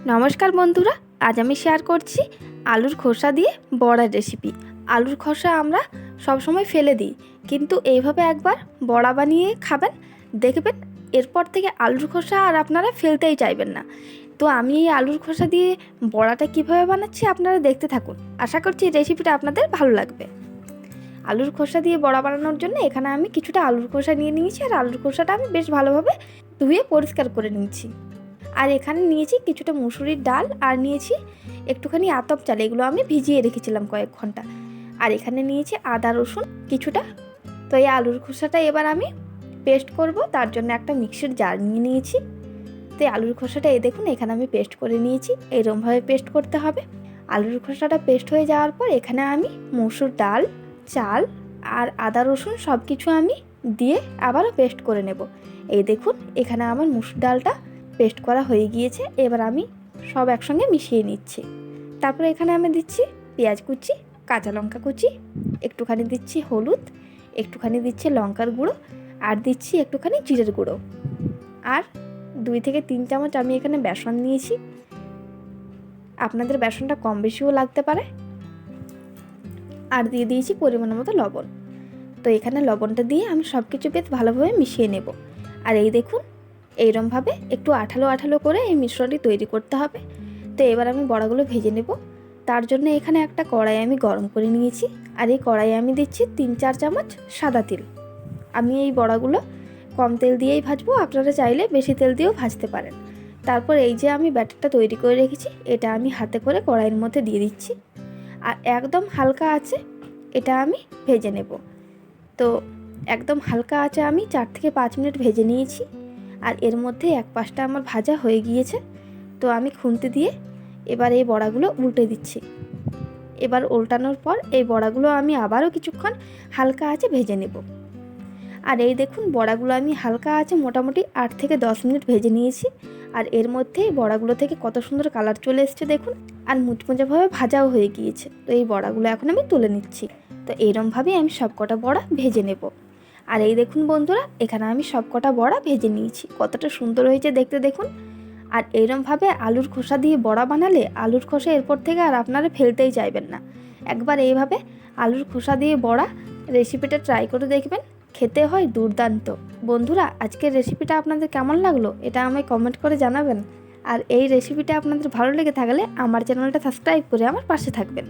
নমস্কার বন্ধুরা, আজ আমি শেয়ার করছি আলুর খোসা দিয়ে বড়ার রেসিপি। আলুর খোসা আমরা সবসময় ফেলে দিই, কিন্তু এইভাবে একবার বড়া বানিয়ে খাবেন, দেখবেন এরপর থেকে আলুর খোসা আর আপনারা ফেলতেই চাইবেন না। তো আমি এই আলুর খোসা দিয়ে বড়াটা কিভাবে বানাচ্ছি আপনারা দেখতে থাকুন। আশা করছি এই রেসিপিটা আপনাদের ভালো লাগবে। আলুর খোসা দিয়ে বড়া বানানোর জন্য এখানে আমি কিছুটা আলুর খোসা নিয়ে নিয়েছি, আর আলুর খোসাটা আমি বেশ ভালোভাবে ধুয়ে পরিষ্কার করে নিয়েছি। আর এখানে নিয়েছি কিছুটা মুসুরির ডাল, আর নিয়েছি একটুখানি আতপ চাল, এগুলো আমি ভিজিয়ে রেখেছিলাম কয়েক ঘন্টা। আর এখানে নিয়েছি আদা রসুন কিছুটা। তো এই আলুর খোসাটা এবার আমি পেস্ট করব, তার জন্য একটা মিক্সির জার নিয়ে নিয়েছি। তো এই আলুর খোসাটা দেখুন এখানে আমি পেস্ট করে নিয়েছি, এরকমভাবে পেস্ট করতে হবে। আলুর খোসাটা পেস্ট হয়ে যাওয়ার পর এখানে আমি মসুর ডাল, চাল আর আদা রসুন সব কিছু আমি দিয়ে আবারও পেস্ট করে নেব। এই দেখুন এখানে আমার মসুর ডালটা পেস্ট করা হয়ে গিয়েছে। এবার আমি সব একসঙ্গে মিশিয়ে নিচ্ছি। তারপরে এখানে আমি দিচ্ছি পেঁয়াজ কুচি, কাঁচা লঙ্কা কুচি, একটুখানি দিচ্ছি হলুদ, একটুখানি দিচ্ছি লঙ্কার গুঁড়ো, আর দিচ্ছি একটুখানি জিরের গুঁড়ো, আর 2 থেকে 3 চামচ আমি এখানে বেসন নিয়েছি। আপনাদের বেসনটা কম বেশিও লাগতে পারে। আর দিয়ে দিয়েছি পরিমাণ মতো লবণ। তো এখানে লবণটা দিয়ে আমি সব কিছু বেশ ভালোভাবে মিশিয়ে নেব। আর এই দেখুন এইরকমভাবে একটু আঠালো আঠালো করে এই মিশ্রণটি তৈরি করতে হবে। তো এবার আমি বড়াগুলো ভেজে নেব। তার জন্য এখানে একটা কড়াই আমি গরম করে নিয়েছি, আর এই কড়াইয়ে আমি দিচ্ছি 3-4 চামচ সাদা তেল। আমি এই বড়াগুলো কম তেল দিয়েই ভাজবো, আপনারা চাইলে বেশি তেল দিয়েও ভাজতে পারেন। তারপর এই যে আমি ব্যাটারটা তৈরি করে রেখেছি, এটা আমি হাতে করে কড়াইয়ের মধ্যে দিয়ে দিচ্ছি, আর একদম হালকা আছে এটা আমি ভেজে নেব। তো একদম হালকা আছে আমি 4 থেকে 5 মিনিট ভেজে নিয়েছি। আর এর মধ্যে এক পাশটা আমার ভাজা হয়ে গিয়েছে। তো আমি খুন্তি দিয়ে এবার এই বড়াগুলো উল্টে দিচ্ছি। এবার উল্টানোর পর এই বড়াগুলো আমি আবারও কিছুক্ষণ হালকা আঁচে ভেজে নেব। আর এই দেখুন বড়াগুলো আমি হালকা আঁচে মোটামুটি 8 থেকে 10 মিনিট ভেজে নিয়েছি। আর এর মধ্যে বড়াগুলো থেকে কত সুন্দর কালার চলে এসছে দেখুন, আর মুচমুচেভাবে ভাজাও হয়ে গিয়েছে। তো এই বড়াগুলো এখন আমি তুলে নিচ্ছি। তো এইরকমভাবেই আমি সবকটা বড়া ভেজে নেব। আর এই দেখুন বন্ধুরা, এখানে আমি সবকটা বড়া ভেজে নিয়েছি, কতটা সুন্দর হয়েছে দেখতে দেখুন। আর এইরকমভাবে আলুর খোসা দিয়ে বড়া বানালে আলুর খোসা এরপর থেকে আর আপনারা ফেলতেই চাইবেন না। একবার এইভাবে আলুর খোসা দিয়ে বড়া রেসিপিটা ট্রাই করে দেখবেন, খেতে হয় দুর্দান্ত। বন্ধুরা, আজকের রেসিপিটা আপনাদের কেমন লাগলো এটা আমায় কমেন্ট করে জানাবেন। আর এই রেসিপিটা আপনাদের ভালো লেগে থাকলে আমার চ্যানেলটা সাবস্ক্রাইব করে আমার পাশে থাকবেন।